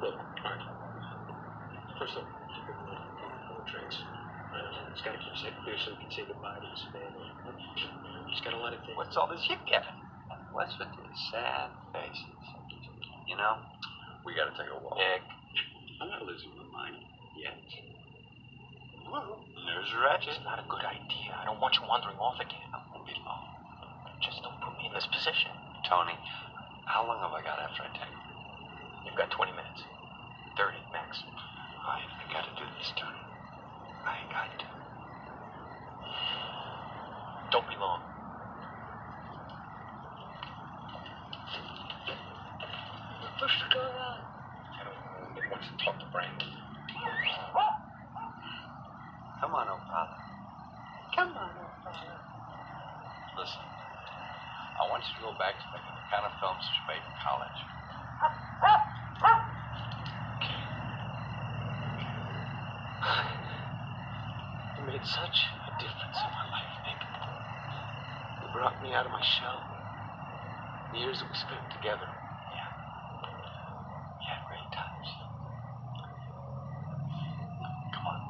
Look, all right. First off, keep it no drinks. Just gotta keep safe clear so we can say goodbye to his family. He's got a lot of things. What's all this you getting? What's with these sad faces? You know, we gotta take a walk. Nick, I'm not losing my mind yet. There's Ratchet. It's not a good idea. I don't want you wandering off again. I won't be long. Just don't put me in this position. Tony, how long have I got after I take? You've got 20 minutes. 30 max. I gotta do this, Tony. I got to. Don't be long. What's going on? I don't know. Nick wants to talk to Brandon. Come on, O'Brien. Come on, O'Brien. Listen, I want you to go back to making the kind of films you made in college. You made such a difference in my life, Nick. You brought me out of my shell. The years that we spent together. Yeah, great times. Come on.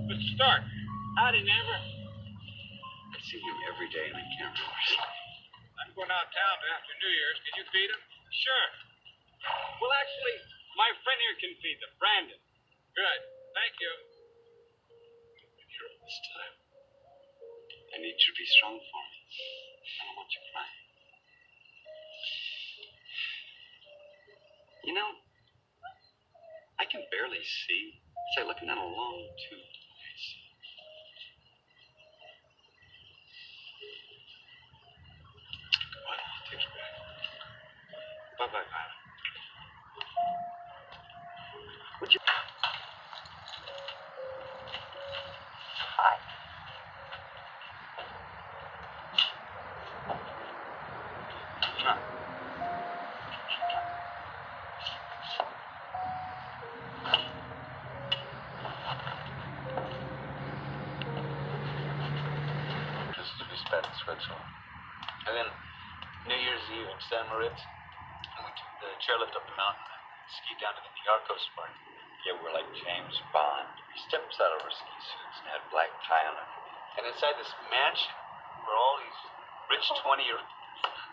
Mr. Stark. Howdy, neighbor. I see him every day in the camp force. I'm going out of town after New Year's. Can you feed him? Sure. Well, actually, my friend here can feed them. Brandon. Good. Thank you. When you're all this time, I need you to be strong for me. I don't want you crying. You know, I can barely see. It's like looking at a long tube. What? Take you back. Bye-bye, Violet. Would you... Hi. No. This is to be spent in Switzerland. And then New Year's Eve in San Moritz, and we took the chairlift up the mountain and skied down to the Nyarko Spark. Yeah, we're like James Bond. We stepped out of our ski suits and had black tie on it. And inside this mansion were all these rich 20-year-olds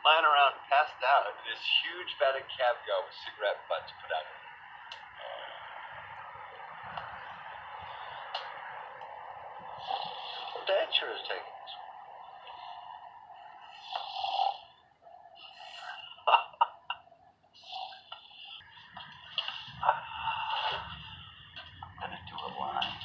lying around passed out. I mean, this huge vat of caviar with cigarette butts put out. Well, Dad sure is taking this one. I'm gonna do a line.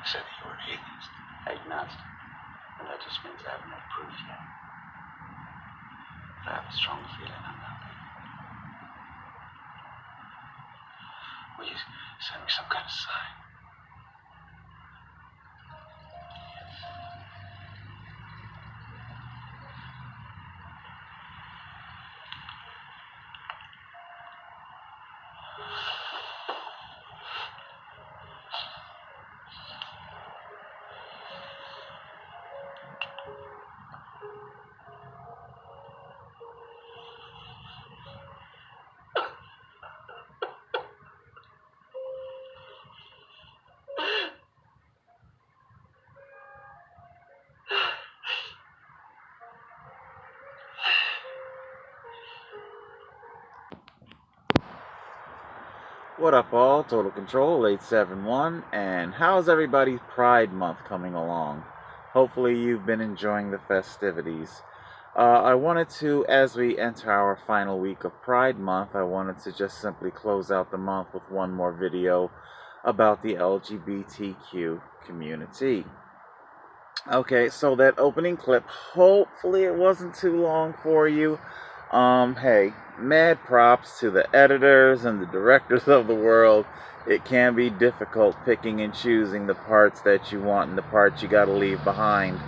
said that you were an atheist. Agnostic. And that just means I haven't had proof yet. But I have a strong feeling I'm not. Will you send me some kind of sign? What up, all? Total Control 871, and how's everybody's Pride Month coming along? Hopefully you've been enjoying the festivities. I wanted to, as we enter our final week of Pride Month, I wanted to just simply close out the month with one more video about the LGBTQ community. Okay, so that opening clip, hopefully it wasn't too long for you. Hey, mad props to the editors and the directors of the world. It can be difficult picking and choosing the parts that you want and the parts you gotta leave behind.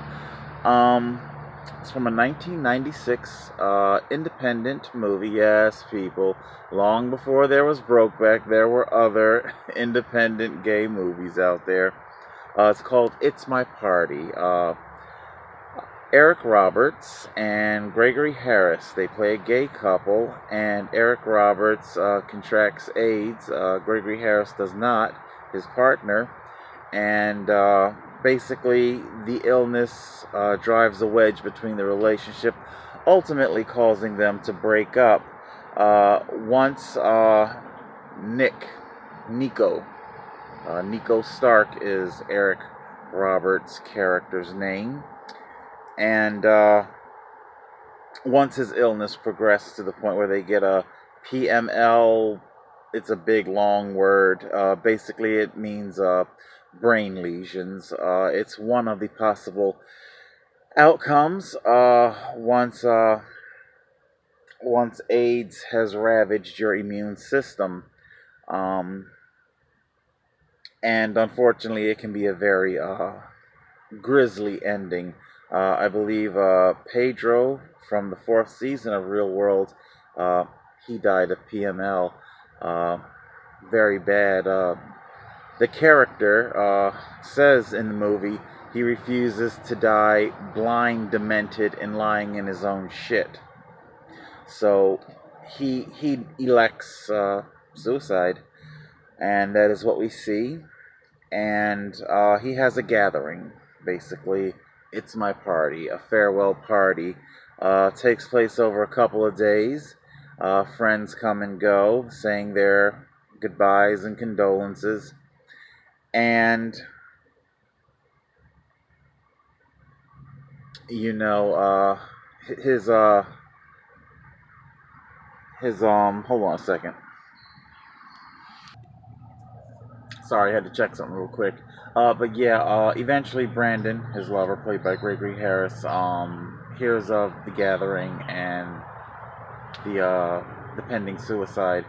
It's from a 1996 independent movie. Yes, people, long before there was Brokeback, there were other independent gay movies out there. It's called It's My Party. Eric Roberts and Gregory Harris, they play a gay couple, and Eric Roberts contracts AIDS. Gregory Harris does not, his partner, and basically the illness drives a wedge between the relationship, ultimately causing them to break up. Once Nico Stark is Eric Roberts' character's name. And once his illness progresses to the point where they get a PML, it's a big long word. Basically, it means brain lesions. It's one of the possible outcomes once AIDS has ravaged your immune system. And unfortunately, it can be a very grisly ending. I believe Pedro from the 4th season of Real World, he died of PML. Very bad. The character says in the movie he refuses to die blind, demented, and lying in his own shit. So he elects suicide, and that is what we see. And he has a gathering, basically. It's My Party, a farewell party. Takes place over a couple of days. Friends come and go, saying their goodbyes and condolences. And, you know, hold on a second. Sorry, I had to check something real quick. But yeah, eventually Brandon, his lover, played by Gregory Harris, hears of the gathering and the pending suicide,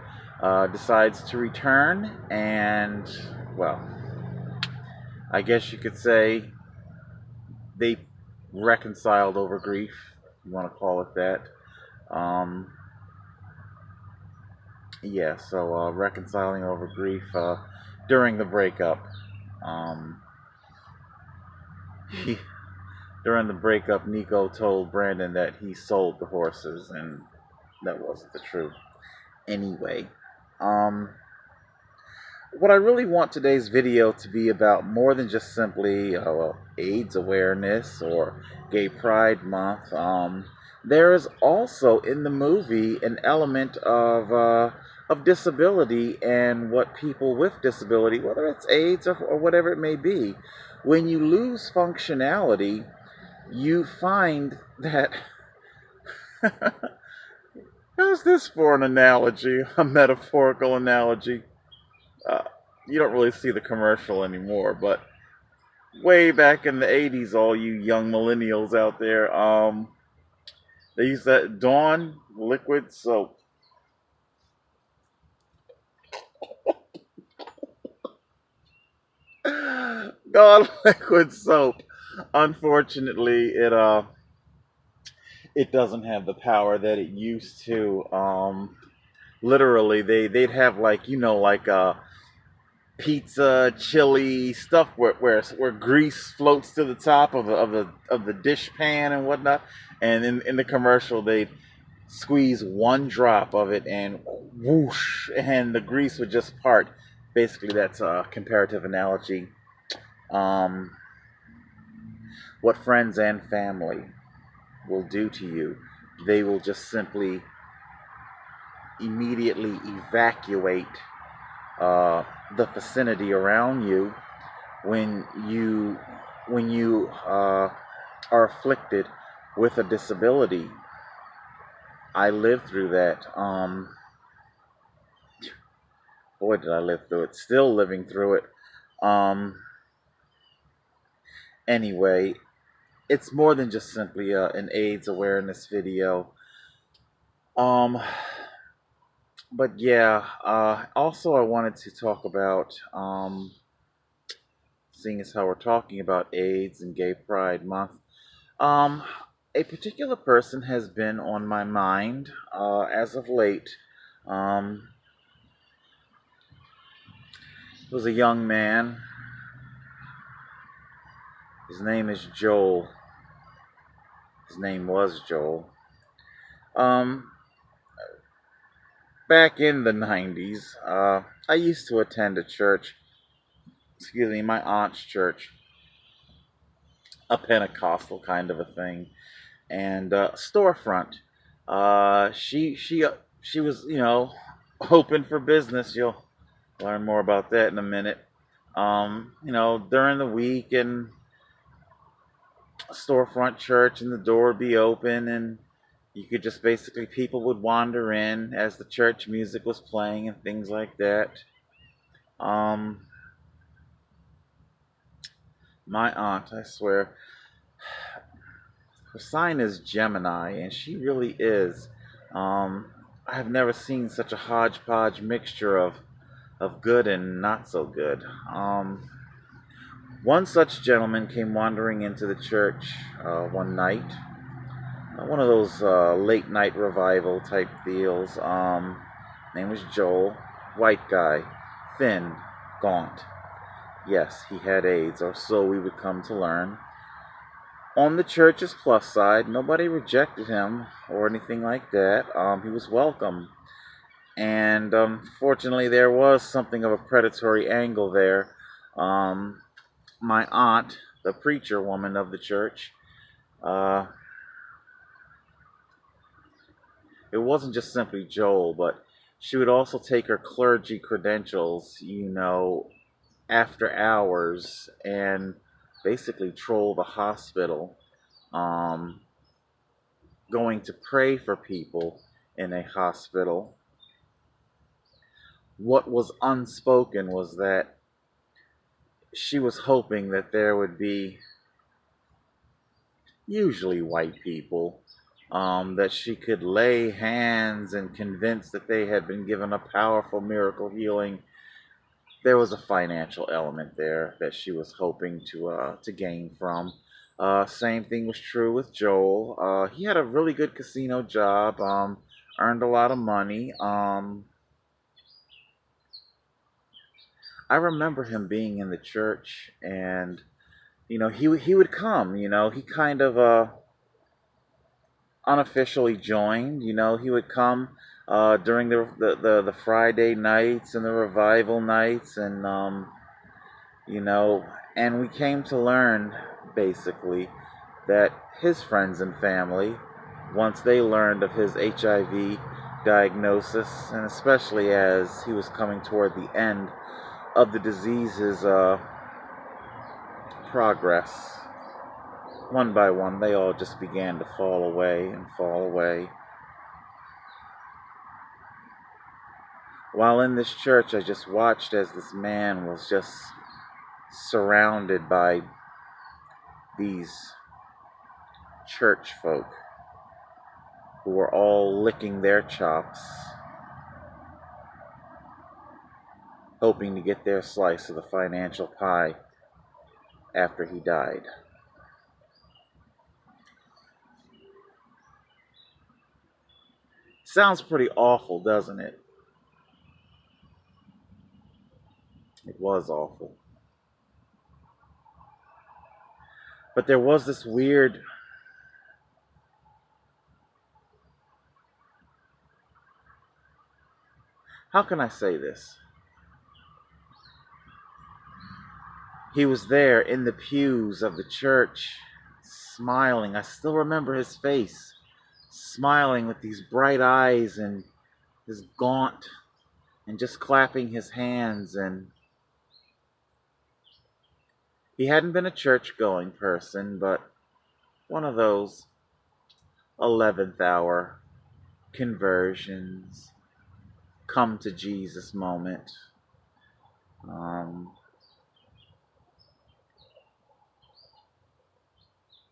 decides to return, and, well, I guess you could say they reconciled over grief, if you want to call it that. Yeah, so reconciling over grief during the breakup. During the breakup, Nico told Brandon that he sold the horses, and that wasn't the truth. Anyway, what I really want today's video to be about, more than just simply AIDS awareness or Gay Pride Month, there is also in the movie an element of disability and what people with disability, whether it's AIDS or whatever it may be, when you lose functionality, you find that how's this for an analogy, a metaphorical analogy? You don't really see the commercial anymore, but way back in the 80s, all you young millennials out there, they used that Dawn liquid soap. Dawn liquid soap. Unfortunately, it doesn't have the power that it used to. Literally, they'd have like, like pizza, chili stuff where grease floats to the top of the dish pan and whatnot. And in the commercial, they'd squeeze one drop of it and whoosh, and the grease would just part. Basically, that's a comparative analogy. Um, what friends and family will do to you, they will just simply immediately evacuate the vicinity around you when you are afflicted with a disability. I lived through that. Boy, did I live through it. Still living through it. Anyway, it's more than just simply an AIDS awareness video. But yeah, also I wanted to talk about, seeing as how we're talking about AIDS and Gay Pride Month, um, a particular person has been on my mind as of late. Um, it was a young man. His name is Joel. His name was Joel. Um, Back in the 90s, I used to attend a church, my aunt's church, a Pentecostal kind of a thing, and storefront. She was, open for business. You'll learn more about that in a minute. During the week, and a storefront church, and the door would be open, and you could just basically, people would wander in as the church music was playing and things like that. My aunt, I swear, her sign is Gemini, and she really is. I have never seen such a hodgepodge mixture of good and not so good. One such gentleman came wandering into the church one night. One of those late night revival type deals. Name was Joel. White guy. Thin. Gaunt. Yes, he had AIDS, or so we would come to learn. On the church's plus side, nobody rejected him or anything like that. He was welcome. And fortunately, there was something of a predatory angle there. My aunt, the preacher woman of the church, it wasn't just simply Joel, but she would also take her clergy credentials, after hours, and basically troll the hospital, going to pray for people in a hospital. What was unspoken was that she was hoping that there would be, usually white people, that she could lay hands and convince that they had been given a powerful miracle healing. There was a financial element there that she was hoping to gain from. Same thing was true with Joel. He had a really good casino job, earned a lot of money. I remember him being in the church, and he would come. He kind of unofficially joined. He would come during the Friday nights and the revival nights, and and we came to learn basically that his friends and family, once they learned of his HIV diagnosis, and especially as he was coming toward the end of the disease's progress, one by one, they all just began to fall away and fall away. While in this church, I just watched as this man was just surrounded by these church folk who were all licking their chops, hoping to get their slice of the financial pie after he died. Sounds pretty awful, doesn't it? It was awful. But there was this weird... How can I say this? He was there in the pews of the church, smiling. I still remember his face, smiling with these bright eyes and his gaunt, and just clapping his hands. And he hadn't been a church-going person, but one of those 11th hour conversions, come to Jesus moment.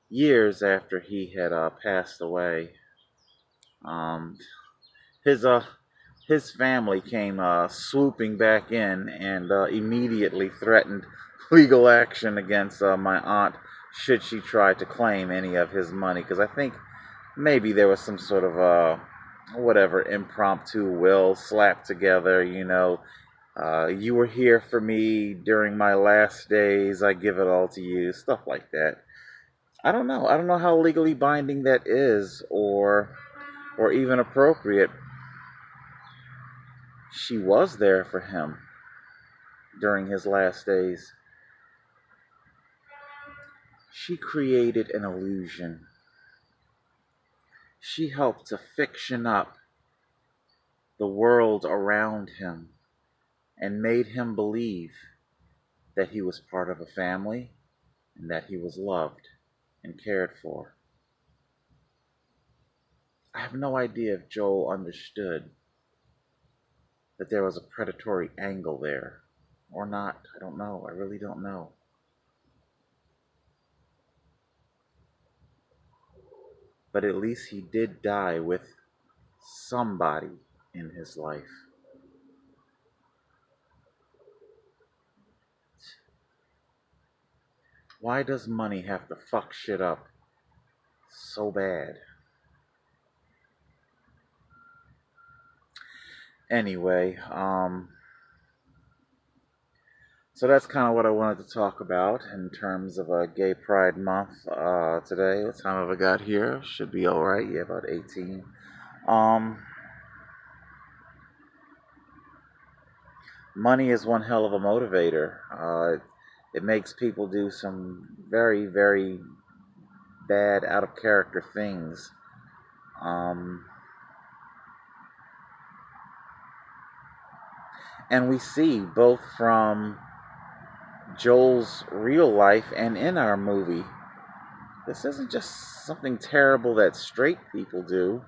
Years after he had passed away, his family came swooping back in and immediately threatened legal action against my aunt should she try to claim any of his money, because I think maybe there was some sort of whatever impromptu will slapped together, you know. You were here for me during my last days, I give it all to you, stuff like that. I don't know how legally binding that is, or even appropriate. She was there for him during his last days. She created an illusion. She helped to fiction up the world around him and made him believe that he was part of a family and that he was loved and cared for. I have no idea if Joel understood that there was a predatory angle there or not. I don't know. I really don't know. But at least he did die with somebody in his life. Why does money have to fuck shit up so bad? Anyway, so that's kind of what I wanted to talk about in terms of a Gay Pride Month today. What time have I got here? Should be alright. Yeah, about 18. Money is one hell of a motivator. It makes people do some very, very bad, out of character things. And we see both from Joel's real life and in our movie, this isn't just something terrible that straight people do.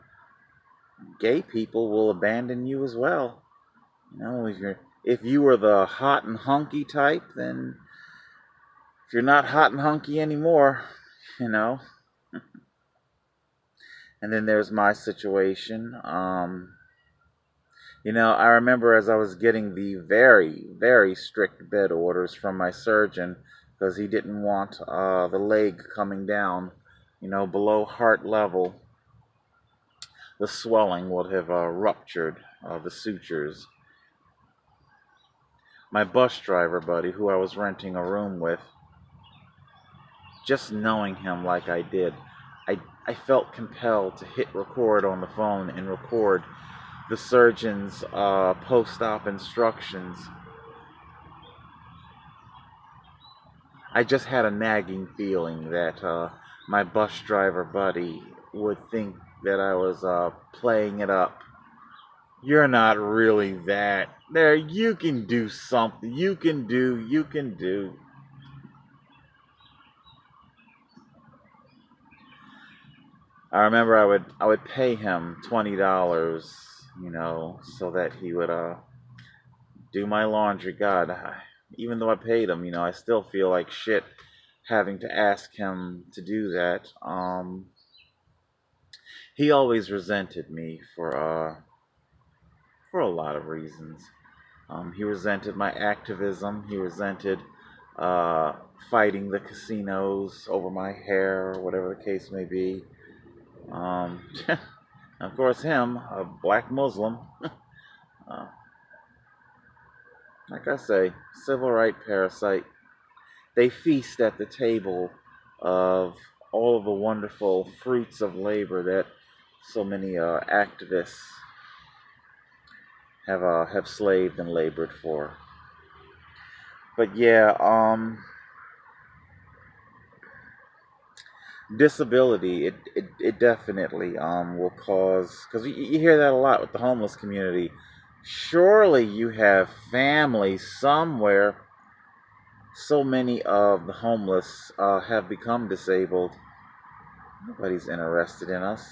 Gay people will abandon you as well. You know, if you were the hot and hunky type, then if you're not hot and hunky anymore, you know. And then there's my situation. You know, I remember as I was getting the very, very strict bed orders from my surgeon, because he didn't want the leg coming down, you know, below heart level. The swelling would have ruptured the sutures. My bus driver buddy, who I was renting a room with, just knowing him like I did, I felt compelled to hit record on the phone and record the surgeon's post-op instructions. I just had a nagging feeling that my bus driver buddy would think that I was playing it up. You're not really that. There, you can do something. You can do. I remember I would pay him $20, you know, so that he would do my laundry. God, even though I paid him, you know, I still feel like shit having to ask him to do that. He always resented me for a lot of reasons. He resented my activism. He resented fighting the casinos over my hair, or whatever the case may be. Of course, him, a black Muslim. Like I say, civil right parasite. They feast at the table of all of the wonderful fruits of labor that so many activists have slaved and labored for. But yeah, disability, it definitely will cause, because you hear that a lot with the homeless community. Surely you have family somewhere. So many of the homeless have become disabled. Nobody's interested in us.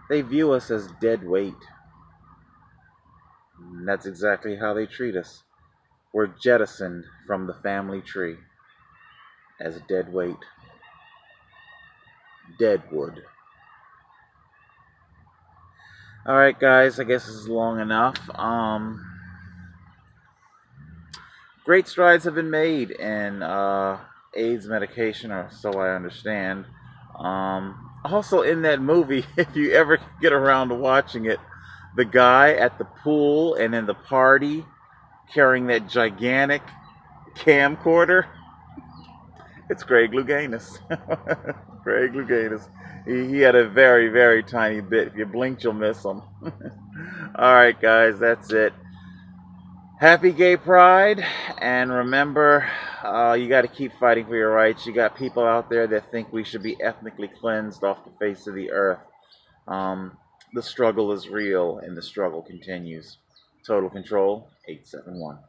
They view us as dead weight. And that's exactly how they treat us. We're jettisoned from the family tree as dead weight. Deadwood. Alright guys, I guess this is long enough. Great strides have been made in AIDS medication, or so I understand. Also in that movie, if you ever get around to watching it, the guy at the pool and in the party carrying that gigantic camcorder, it's Greg Louganis. Greg Louganis. He had a very, very tiny bit. If you blink, you'll miss him. Alright guys, that's it. Happy Gay Pride, and remember, you got to keep fighting for your rights. You got people out there that think we should be ethnically cleansed off the face of the earth. The struggle is real, and the struggle continues. Total Control 871.